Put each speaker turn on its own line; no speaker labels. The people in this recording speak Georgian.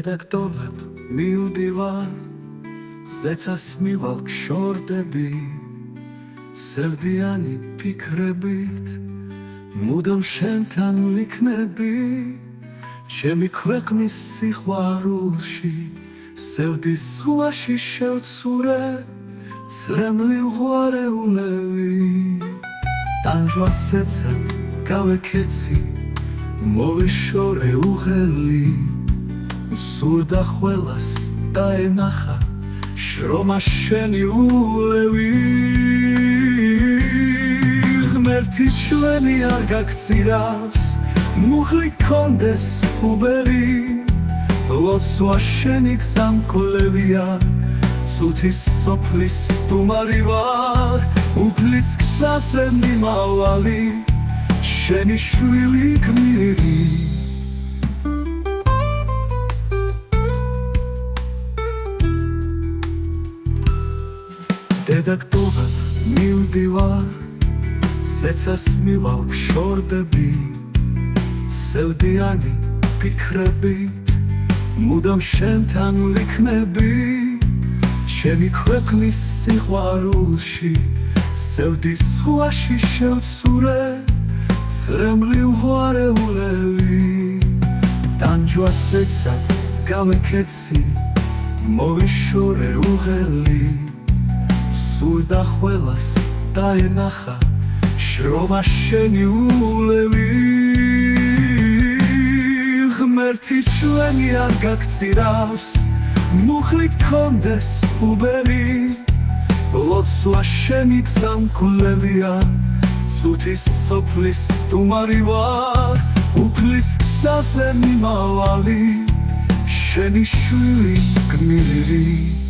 დედაგდოლებ მივდივარ, ზეცას მივალ გშორდები, სევდიანი ფიქრებით, მუდამ შენთან ვიქნები, ჩემი ქვეყნის სიყვარულში, სევდის ზღვაში შევცურე, ცრემლივ ღვარეულები. ტანჯვასეცად გავეკეცი, მოვიშორე უღელი, სურდა ყველას დაენახა, შრომა შენი ულევი. ღმერთი ჩვენი არ გაგწირავს, მუხლი გქონდეს უბერი, ლოცვა შენი გზამკვლევია, წუთის სოფლის სტუმარი ვარ, უფლის გზაზე მიმავალი, შენი შვილი გმირი. დედაგდოლებ მივდივარ, ზეცას მივალ გშორდები, სევდიანი ფიქრებით, მუდამ შენთან ვიქნები, ჩემი ქვეყნის სიყვარულში, სევდის ზღვაში შევცურე, ცრემლივ ღვარეულები. ტანჯვასეცად გავეკეცი, მოვიშორე უღელი, სურდა ყველას დაენახა, შრომა შენი ულევი. ღმერთი ჩვენი არ გაგწირავს, მუხლი გქონდეს უბერი, ლოცვა შენი გზამკვლევია, წუთის სოფლის სტუმარი ვარ, უფლის გზაზე მიმავალი, შენი შვილი გმირი.